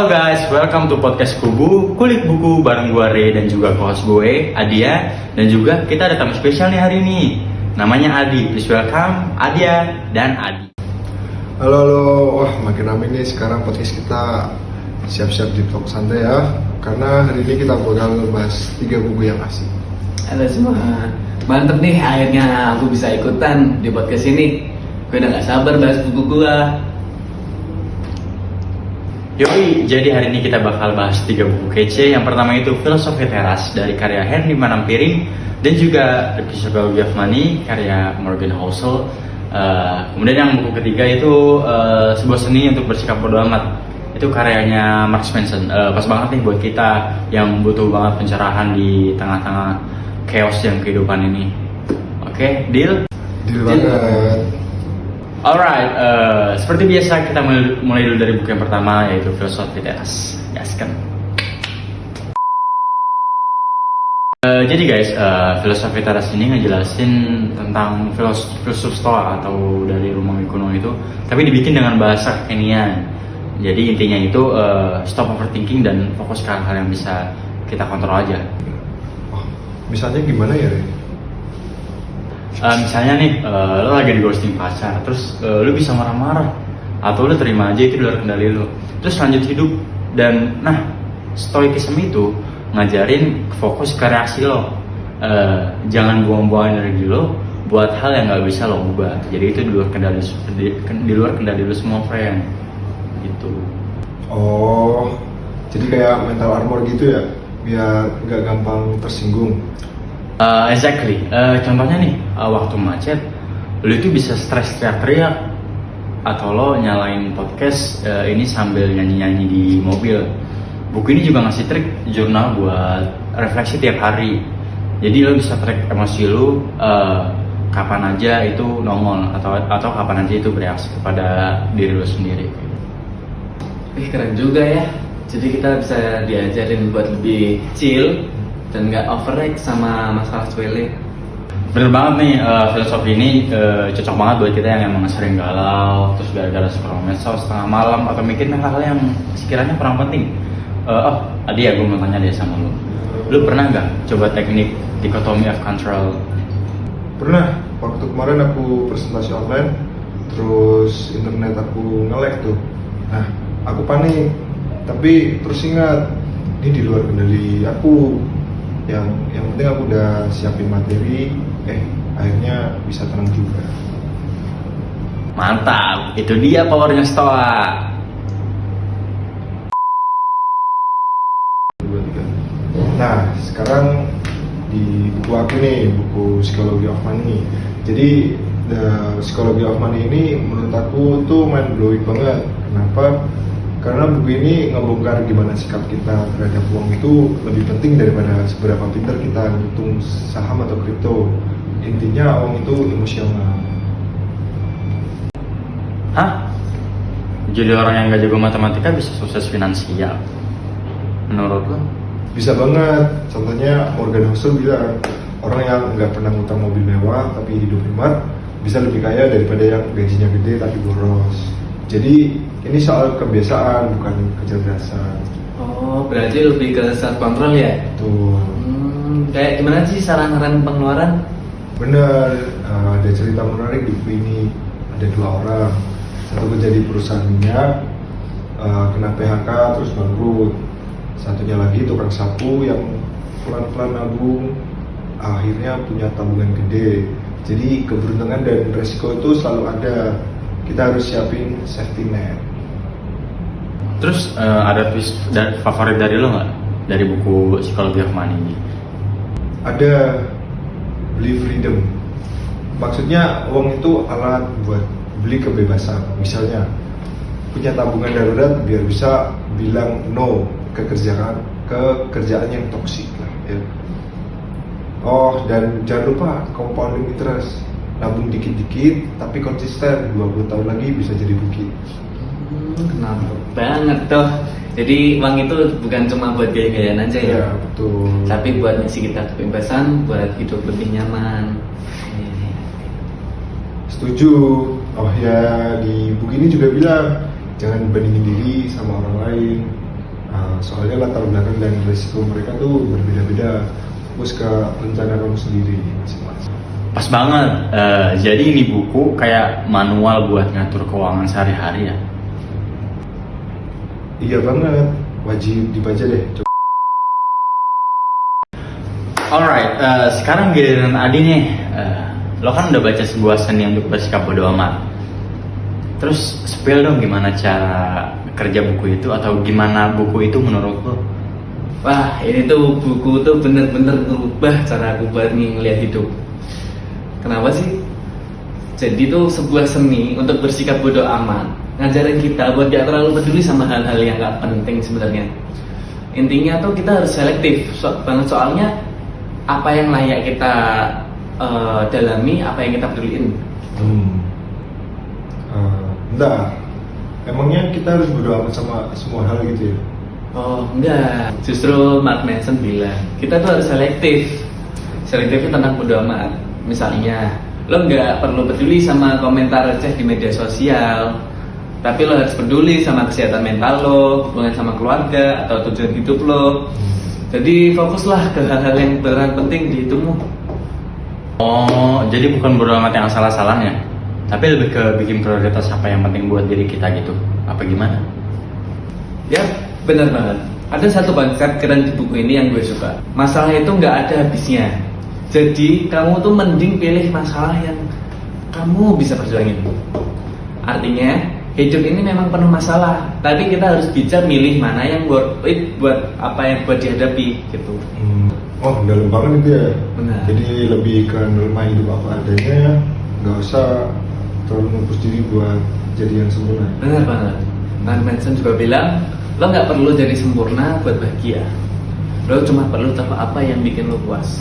Halo guys, welcome to podcast Kubu, kulik buku bareng gue Ray dan juga co-host gue Adia. Dan juga kita ada tamu spesial nih hari ini. Namanya Adi, please welcome Adia dan Adi. Halo, wah makin rame nih sekarang podcast kita. Siap-siap di talk santai ya. Karena hari ini kita bakal bahas 3 buku yang asik. Halo semua, mantep nih akhirnya aku bisa ikutan di podcast ini. Gue udah gak sabar bahas buku gue. Yoi, jadi hari ini kita bakal bahas 3 buku kece. Yang pertama itu Philosophy Teras dari karya Henry Manampiring, dan juga The Psychology of Money karya Morgan Housel. Kemudian yang buku ketiga itu sebuah seni untuk bersikap bodo amat. Itu karyanya Mark Manson. Pas banget nih buat kita yang butuh banget pencerahan di tengah-tengah chaos yang kehidupan ini. Oke, deal? Deal banget. Alright, seperti biasa kita mulai dulu dari buku yang pertama, yaitu Philosophy Teras. Gaskan. Jadi guys, Philosophy Teras ini ngejelasin tentang filsuf Stoa atau dari Romawi kuno itu, tapi dibikin dengan bahasa kekinian. Jadi intinya itu stop overthinking dan fokus ke hal-hal yang bisa kita kontrol aja. Oh, misalnya gimana ya, Ray? Misalnya nih, lo lagi di ghosting pacar, terus lo bisa marah-marah atau lo terima aja itu di luar kendali lo, terus lanjut hidup. Dan nah, stoikism itu ngajarin fokus ke reaksi lo, jangan buang-buang energi lo buat hal yang nggak bisa lo ubah. Jadi itu di luar kendali lo semua, friend. Gitu. Oh, jadi kayak mental armor gitu ya, biar nggak gampang tersinggung. Exactly. Contohnya nih, waktu macet, lo itu bisa stres teriak-teriak, atau lo nyalain podcast ini sambil nyanyi-nyanyi di mobil. Buku ini juga ngasih trik jurnal buat refleksi tiap hari. Jadi lo bisa track emosi lo, kapan aja itu nongol atau kapan aja itu bereaksi kepada diri lo sendiri. Keren juga ya. Jadi kita bisa diajarin buat lebih chill dan nggak overreact sama masalah sepele. Bener banget nih, filosofi ini cocok banget buat kita yang emang sering galau, terus gara-gara scroll medsos setengah malam atau mikirin hal-hal yang sekiranya kurang penting. Adi ya, gue mau tanya deh sama lu. Lu pernah nggak coba teknik dichotomy of control? Pernah, waktu kemarin aku presentasi online, terus internet aku nge-lag tuh. Nah, aku panik, tapi terus ingat, ini di luar kendali aku. Yang penting aku udah siapin materi, akhirnya bisa tenang juga. Mantap, itu dia powernya Stoa. Nah, sekarang di buku aku nih, buku Psychology of Money. Jadi, The Psychology of Money ini menurut aku tuh mind blowing banget. Kenapa? Karena buku ini ngebongkar gimana sikap kita terhadap uang itu lebih penting daripada seberapa pintar kita ngitung saham atau kripto. Intinya uang itu emosional. Hah? Jadi orang yang gak jago matematika bisa sukses finansial? Menurut lo? Bisa banget. Contohnya Morgan Housel bilang, orang yang nggak pernah ngutang mobil mewah tapi hidup hemat bisa lebih kaya daripada yang gajinya gede tapi boros. Jadi ini soal kebiasaan, bukan kecerdasan. Oh, berarti lebih ke self control ya? Tuh. Kayak gimana sih saran-saran pengeluaran? Bener, ada cerita menarik di buku ini. Ada 2 orang, satu kerja di perusahaan minyak, kena PHK terus bangkrut. Satunya lagi tukang sapu yang pelan-pelan nabung, akhirnya punya tabungan gede. Jadi keberuntungan dan resiko itu selalu ada. Kita harus siapin safety net. Terus ada twist favorit dari lo nggak dari buku Psychology of Money ini? Ada, beli freedom. Maksudnya uang itu alat buat beli kebebasan. Misalnya punya tabungan darurat biar bisa bilang no ke kerjaan yang toksik lah ya. Oh, dan jangan lupa compounding interest. Nabung dikit-dikit tapi konsisten, 20 tahun lagi bisa jadi bukit. Kenapa banget tuh. Jadi uang itu bukan cuma buat gaya-gayaan aja ya? Ya, betul. Tapi buat ngasih kita kebebasan, buat hidup lebih nyaman. Setuju. Oh ya, di buku ini juga bilang jangan bandingin diri sama orang lain. Soalnya latar belakang dan resiko mereka tuh berbeda-beda. Fokus ke rencana kamu sendiri masing-masing. Pas banget. Jadi ini buku kayak manual buat ngatur keuangan sehari-hari ya. Iya banget, wajib dibaca deh. Alright, sekarang giliran Adi nih. Lo kan udah baca sebuah seni untuk bersikap bodo amat. Terus spill dong gimana cara kerja buku itu atau gimana buku itu menurut lo? Wah, ini tuh buku tuh bener-bener merubah cara aku buat ngeliat hidup. Kenapa sih? Jadi tuh sebuah seni untuk bersikap bodo amat, ngajarin kita buat gak terlalu peduli sama hal-hal yang gak penting sebenarnya. Intinya tuh kita harus selektif banget, soalnya apa yang layak kita dalami, apa yang kita peduliin. Enggak, emangnya kita harus bodo amat sama semua hal gitu ya? Oh enggak, justru Mark Manson bilang kita tuh harus selektif. Selektifnya tentang bodo amat. Misalnya, lo nggak perlu peduli sama komentar receh di media sosial, tapi lo harus peduli sama kesehatan mental lo, hubungan sama keluarga, atau tujuan hidup lo. Jadi fokuslah ke hal-hal yang beneran penting di hidupmu. Oh, jadi bukan bodo amat yang salah-salahnya, tapi lebih ke bikin prioritas apa yang penting buat diri kita gitu. Apa gimana? Ya, benar banget. Ada satu konsep keren di buku ini yang gue suka. Masalah itu nggak ada habisnya. Jadi kamu tuh mending pilih masalah yang kamu bisa perjuangin. Artinya hidup ini memang penuh masalah, tapi kita harus bijak milih mana yang worth it buat apa yang buat dihadapi gitu. Oh, dalam banget itu ya. Benar. Jadi lebih ke menerima hidup apa adanya, nggak usah terlalu ngepus diri buat jadi yang sempurna. Benar banget. Mark Manson juga bilang, lo nggak perlu jadi sempurna buat bahagia. Lo cuma perlu tahu apa yang bikin lo puas.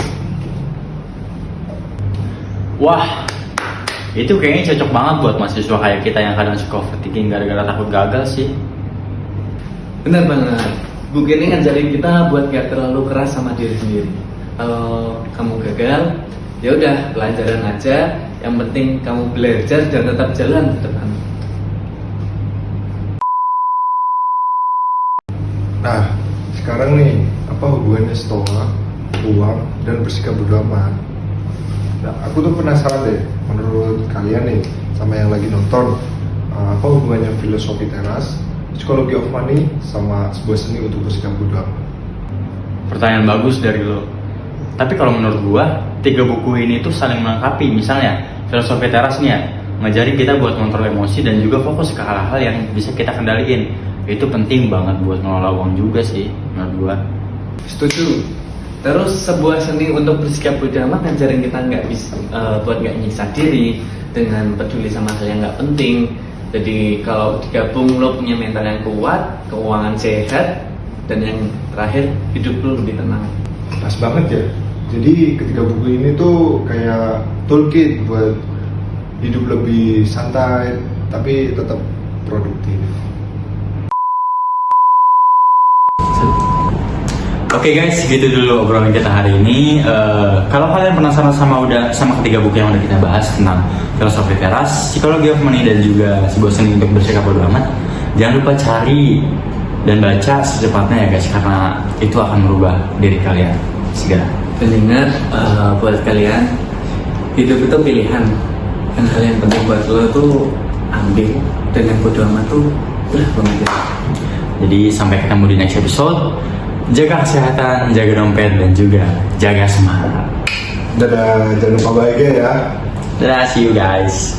Wah, itu kayaknya cocok banget buat mahasiswa kayak kita yang kadang suka overthinking gara-gara takut gagal sih. Benar banget. Buku ini ngajarin kita buat gak terlalu keras sama diri sendiri. Kalau kamu gagal, ya udah pelajaran aja. Yang penting kamu belajar dan tetap jalan ke depan. Nah, sekarang nih, apa hubungannya stoa, uang, dan bersikap bodo amat? Nah, aku tuh penasaran deh, menurut kalian nih, sama yang lagi nonton, apa hubungannya filosofi teras, psikologi of money, sama sebuah seni untuk bersikap bodo amat? Pertanyaan bagus dari lo. Tapi kalau menurut gua, 3 buku ini tuh saling melengkapi. Misalnya, filosofi teras nih ya, ngajarin kita buat kontrol emosi dan juga fokus ke hal-hal yang bisa kita kendaliin. Itu penting banget buat ngelola uang juga sih, menurut gua. Setuju. Terus sebuah seni untuk bersikap bodo amat ngajarin kita buat nggak nyiksa diri dengan peduli sama hal yang nggak penting. Jadi kalau digabung lo punya mental yang kuat, keuangan sehat, dan yang terakhir hidup lo lebih tenang. Pas banget ya. Jadi ketiga buku ini tuh kayak toolkit buat hidup lebih santai tapi tetap produktif. Oke guys, gitu dulu obrolan kita hari ini. Kalau kalian penasaran sama ketiga buku yang udah kita bahas tentang filosofi teras, psikologi of money, dan juga sebuah seni untuk bersikap bodo amat, jangan lupa cari dan baca secepatnya ya guys, karena itu akan merubah diri kalian segera. Dan ingat buat kalian, hidup itu pilihan. Dan hal yang penting buat lo tuh ambil, dan yang bodo amat tuh udah banget. Jadi sampai ketemu di next episode. Jaga kesehatan, jaga dompet, dan juga jaga semangat. Dadah, jangan lupa bahagia ya. Dadah, see you guys.